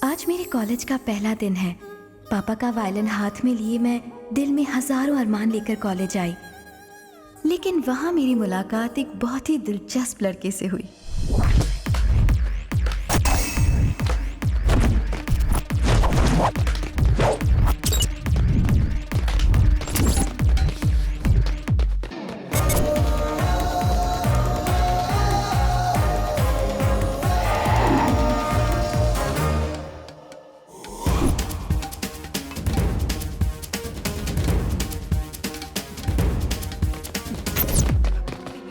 आज मेरे कॉलेज का पहला दिन है। पापा का वायलिन हाथ में लिए मैं दिल में हजारों अरमान लेकर कॉलेज आई, लेकिन वहां मेरी मुलाकात एक बहुत ही दिलचस्प लड़के से हुई।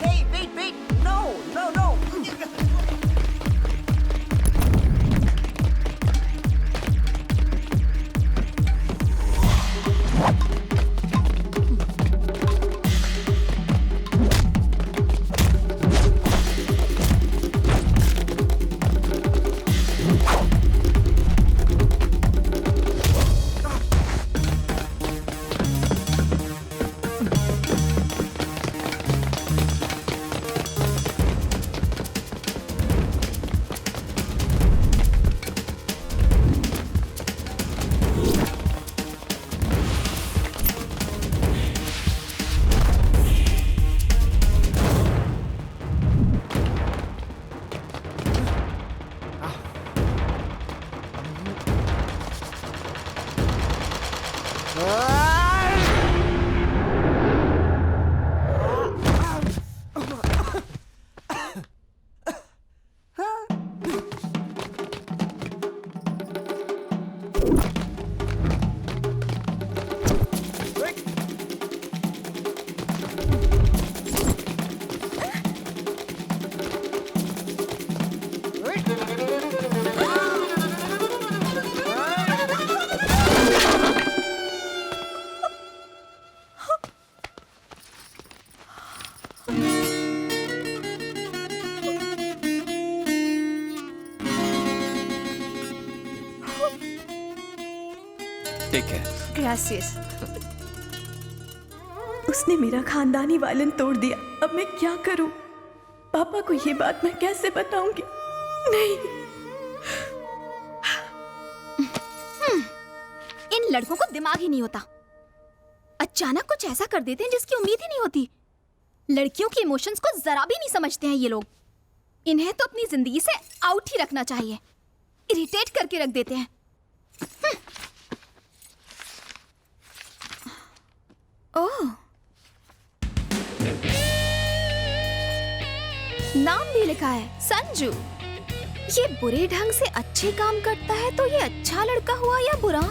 Hey, wait, no. ठीक है। ग्रासियस। उसने मेरा खानदानी वायलिन तोड़ दिया। अब मैं क्या करूं? पापा को ये बात मैं कैसे बताऊंगी? नहीं। इन लड़कों को दिमाग ही नहीं होता। अचानक कुछ ऐसा कर देते हैं जिसकी उम्मीद ही नहीं होती। लड़कियों के इमोशंस को जरा भी नहीं समझते हैं ये लोग। इन्हें तो अपनी जिंदगी से आउट ही रखना चाहिए। इरिटेट करके रख देते हैं। ओह, नाम भी लिखा है संजू। ये बुरे ढंग से अच्छे काम करता है तो ये अच्छा लड़का हुआ या बुरा?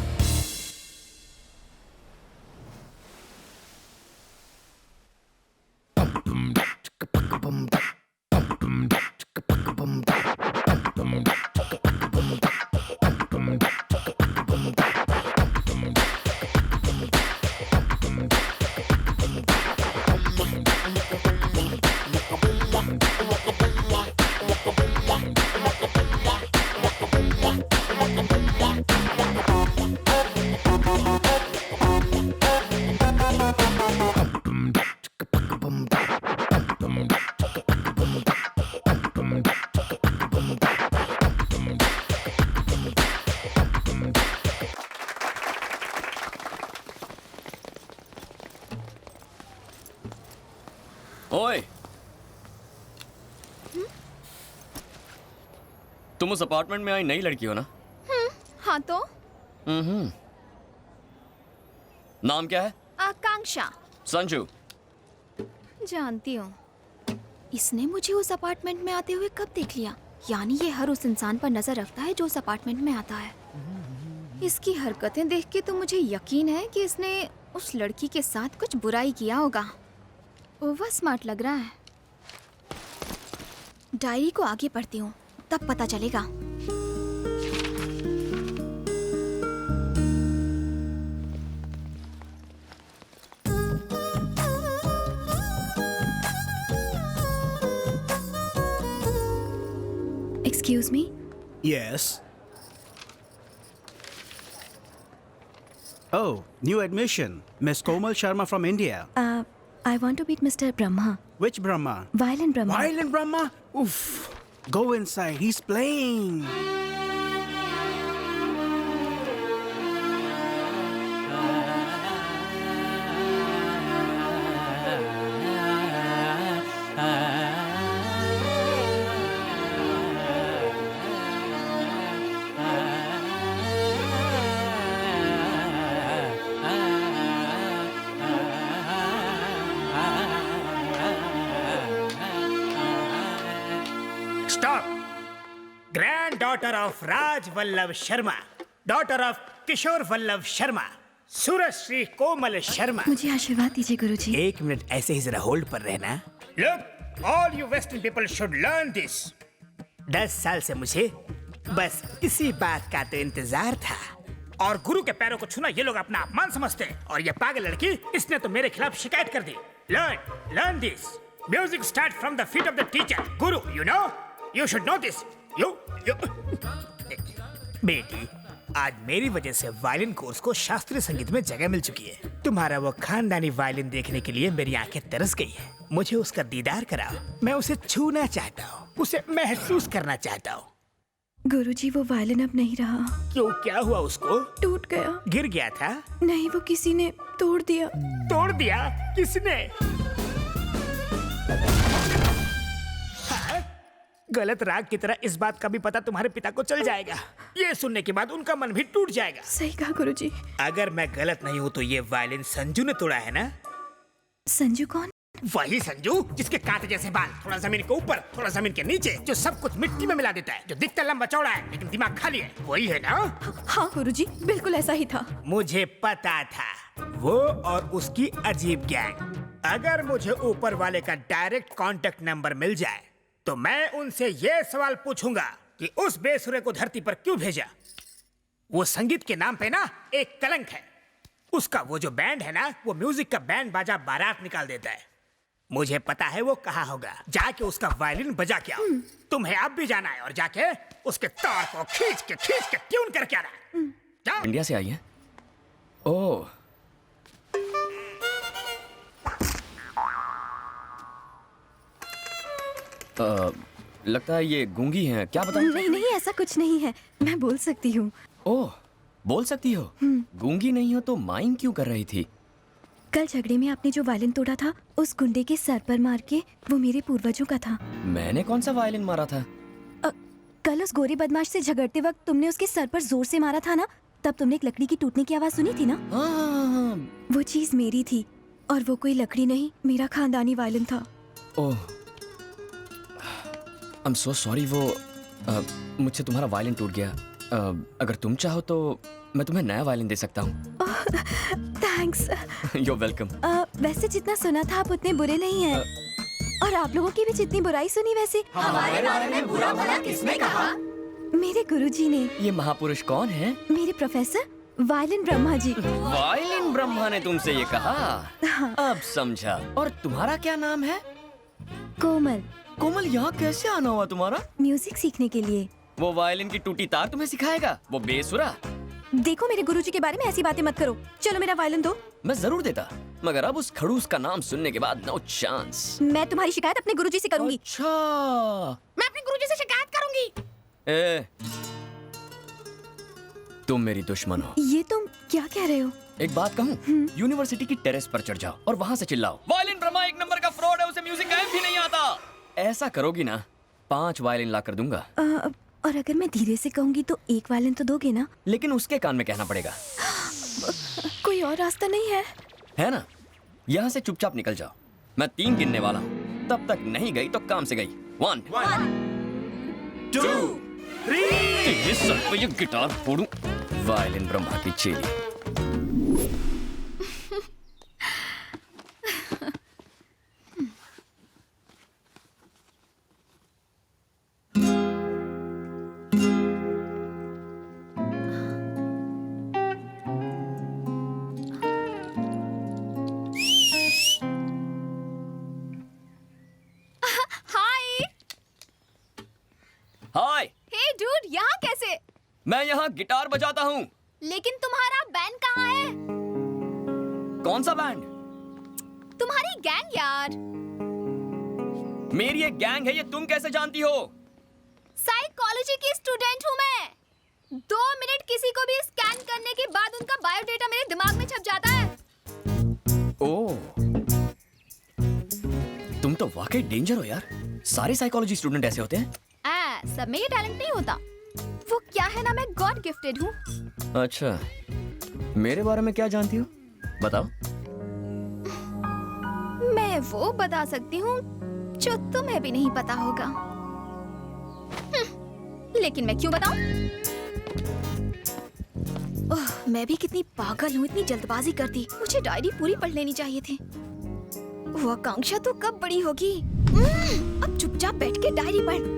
ओए, तुम उस अपार्टमेंट में आई नई लड़की हो ना? हाँ तो नाम क्या है? आकांक्षा। संजू। जानती हूँ। इसने मुझे उस अपार्टमेंट में आते हुए कब देख लिया? यानी ये हर उस इंसान पर नजर रखता है जो उस अपार्टमेंट में आता है। इसकी हरकतें देख के तो मुझे यकीन है कि इसने उस लड़की के साथ कुछ बुराई किया होगा। ओवर स्मार्ट लग रहा है। डायरी को आगे पढ़ती हूँ, तब पता चलेगा। Excuse me? Yes. Oh, new admission. Miss Komal Sharma from India. I want to meet Mr. Brahma. Which Brahma? Violin Brahma. Violin Brahma? Oof. Go inside. He's playing. daughter of Raj Vallabh Sharma, daughter of Kishore Vallabh Sharma, Surashri Komal Sharma. मुझे आशीर्वाद दीजिए गुरुजी। एक minute ऐसे ही जरा hold पर रहना। Look, all you Western people should learn this. 10 साल से मुझे बस इसी बात का तो इंतजार था। और गुरु के पैरों को छूना ये लोग अपना अपमान समझते हैं। और ये पागल लड़की, इसने तो मेरे खिलाफ शिकायत कर दी। Learn this. Music starts from the feet of the teacher. Guru, you know? You should know this. You. बेटी, आज मेरी वजह से वायलिन कोर्स को शास्त्रीय संगीत में जगह मिल चुकी है। तुम्हारा वो खानदानी वायलिन देखने के लिए मेरी आंखें तरस गई है। मुझे उसका दीदार कराओ। मैं उसे छूना चाहता हूँ, उसे महसूस करना चाहता हूँ। गुरुजी वो वायलिन अब नहीं रहा। क्यों, क्या हुआ उसको? टूट गया। गिर गया था? नहीं, वो किसी ने तोड़ दिया। तोड़ दिया? किसने? हाँ? गलत राग की तरह इस बात का भी पता तुम्हारे पिता को चल जाएगा। ये सुनने के बाद उनका मन भी टूट जाएगा। सही कहा गुरुजी। अगर मैं गलत नहीं हूँ तो ये वायलिन संजू ने तोड़ा है ना? संजू कौन? वही संजू जिसके कांटे जैसे बाल, थोड़ा जमीन के ऊपर थोड़ा जमीन के नीचे, जो सब कुछ मिट्टी में मिला देता है, जो दिखता लंबा चौड़ा है लेकिन दिमाग खाली है, वही है ना? हाँ गुरुजी, बिल्कुल ऐसा ही था। मुझे पता था, वो और उसकी अजीब गैंग। अगर मुझे ऊपर वाले का डायरेक्ट कांटेक्ट नंबर मिल जाए तो मैं उनसे ये सवाल पूछूंगा कि उस बेसुरे को धरती पर क्यों भेजा। वो संगीत के नाम पे ना एक कलंक है। उसका वो जो बैंड है ना, वो म्यूजिक का बैंड बाजा बारात निकाल देता है। मुझे पता है वो कहाँ होगा। जाके उसका वायलिन बजा के आओ। तुम्हें अब भी जाना है और जाके उसके तार को खींच के ट्यून करके आना। जाओ। इंडिया से आई है? ओह, लगता है ये गूंगी हैं। क्या बताऊं? नहीं नहीं, ऐसा कुछ नहीं है, मैं बोल सकती हूँ। ओह, बोल सकती हो? गूंगी नहीं हो तो माइंग क्यों कर रही थी? कल झगड़े में आपने जो वायलिन तोड़ा था, उस गुंडे के सर पर मार के, वो मेरे पूर्वजों का था। मैंने कौन सा वायलिन मारा था? कल उस गोरे बदमाश से झगड़ते वक्त तुमने उसके सर पर जोर से मारा था ना, तब तुमने एक लकड़ी की टूटने की आवाज सुनी थी ना? हाँ। वो चीज मेरी थी और वो कोई लकड़ी नहीं, मेरा खानदानी वायलिन था। ओह, आई एम सो सॉरी। वो मुझसे तुम्हारा वायलिन टूट गया। अगर तुम चाहो तो मैं तुम्हें नया वायलिन दे सकता हूँ। थैंक्स। You're welcome. वैसे जितना सुना था आप उतने बुरे नहीं हैं। और आप लोगों की भी जितनी बुराई सुनी, वैसे हमारे बारे में बुरा भला किसने कहा? मेरे गुरुजी ने। ये महापुरुष कौन है? मेरे professor violin Brahma ji. Violin Brahma ने तुमसे ये कहा? हाँ। अब समझा। और तुम्हारा क्या नाम है? कोमल। कोमल, यहाँ कैसे आना हुआ तुम्हारा? म्यूजिक सीखने के लिए। वो वायलिन की टूटी तार तुम्हें सिखाएगा? वो बेसुरा? देखो, मेरे गुरुजी के बारे में ऐसी बातें मत करो। चलो मेरा वायलिन दो। मैं जरूर देता, मगर अब उस खड़ूस का नाम सुनने के बाद नो चांस। मैं तुम्हारी शिकायत अपने गुरुजी से करूंगी। अच्छा, मैं अपने गुरुजी से शिकायत करूंगी। ए, तुम मेरी दुश्मन हो। ये तुम क्या कह रहे हो? एक बात कहूँ, यूनिवर्सिटी की टेरेस पर चढ़ जाओ और वहाँ से चिल्लाओ, वायलिन ब्रह्मा एक नंबर का फ्रॉड है, उसे म्यूजिक गायब भी नहीं आता। ऐसा करोगी ना, 5 वायलिन ला कर दूंगा। और अगर मैं धीरे से कहूंगी तो 1 वायलिन तो दोगे ना? लेकिन उसके कान में कहना पड़ेगा। कोई और रास्ता नहीं है ना? यहाँ से चुपचाप निकल जाओ। मैं 3 गिनने वाला हूँ, तब तक नहीं गई तो काम से गई। 1 2 3। सर पे ये गिटार फोड़ूं। वायलिन ब्रह्मा की चेली। हाय। हे डूड, यहाँ कैसे? मैं यहाँ गिटार बजाता हूँ। लेकिन तुम्हारा बैंड कहाँ है? कौन सा बैंड? तुम्हारी गैंग यार। मेरी एक गैंग है, ये तुम कैसे जानती हो? साइकोलॉजी की स्टूडेंट हूँ मैं। 2 मिनट किसी को भी स्कैन करने के बाद उनका बायोडेटा मेरे दिमाग में छप जाता है। ओह, तुम तो वाकई डेंजर हो यार। सारे साइकोलॉजी स्टूडेंट ऐसे होते हैं? सब में ये टैलेंट नहीं होता। वो क्या है ना, मैं गॉड गिफ्टेड हूँ। अच्छा, मेरे बारे में क्या जानती हो? बताओ। मैं वो बता सकती हूँ जो तुम्हें भी नहीं पता होगा। लेकिन मैं क्यों बताऊं? ओह, मैं भी कितनी पागल हूँ, इतनी जल्दबाजी कर दी। मुझे डायरी पूरी पढ़ लेनी चाहिए थी। वो आकांक्षा तो कब बड़ी होगी? अब चुपचाप बैठ के डायरी पढ़।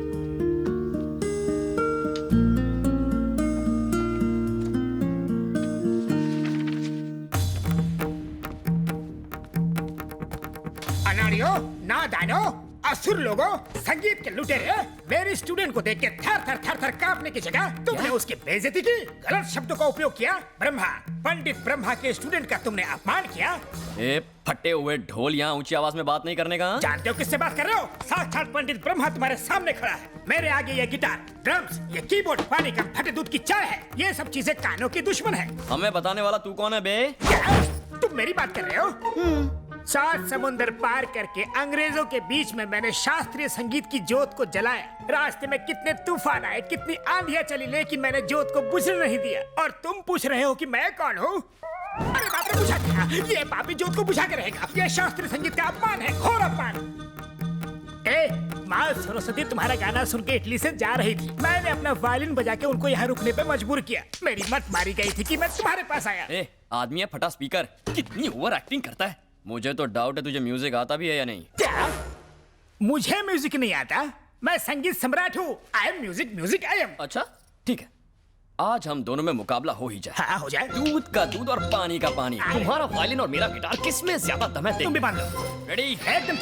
अनाड़ियों, नादानो, असुर लोगों, संगीत के लुटेरे, मेरे स्टूडेंट को देख के थर थर कांपने की जगह तुमने उसकी बेइज्जती की, गलत शब्दों का उपयोग किया। ब्रह्मा, पंडित ब्रह्मा के स्टूडेंट का तुमने अपमान किया। ए फटे हुए ढोल, यहाँ ऊंची आवाज में बात नहीं करने का। जानते हो किससे बात कर रहे हो? साक्षात पंडित ब्रह्मा तुम्हारे सामने खड़ा है। मेरे आगे ये गिटार, ड्रम्स, ये कीबोर्ड पानी कम फटे दूध की चाय है। ये सब चीजें कानों की दुश्मन है। हमें बताने वाला तू कौन है बे? क्या? तुम मेरी बात कर रहे हो? 7 समुंदर पार करके अंग्रेजों के बीच में मैंने शास्त्रीय संगीत की जोत को जलाया। रास्ते में कितने तूफान आए, कितनी आंधियां चली, लेकिन मैंने जोत को बुझने नहीं दिया। और तुम पूछ रहे हो कि मैं कौन हूँ? अरे बाप रे, बुझा दिया। ये पापी जोत को बुझा के रहेगा। ये शास्त्रीय संगीत का अपमान है, घोर अपमान। ए, माँ सरस्वती तुम्हारा गाना सुन के इटली से जा रही थी। मैंने अपना वायलिन बजा के उनको यहाँ रुकने पे मजबूर किया। मेरी मत मारी गई थी कि मैं तुम्हारे पास आया। ए, आदमी है फटा स्पीकर, कितनी ओवर एक्टिंग करता है। मुझे तो डाउट है तुझे म्यूजिक आता भी है या नहीं। क्या? मुझे म्यूजिक नहीं आता? मैं संगीत सम्राट हूँ। I am music I am. अच्छा ठीक है, आज हम दोनों में मुकाबला हो ही जाए। हाँ, हो जाए। दूध का दूध और पानी का पानी। तुम्हारा वायलिन और मेरा गिटार, किसमें ज्यादा दम है? तुम भी मान लो। रेडी? एकदम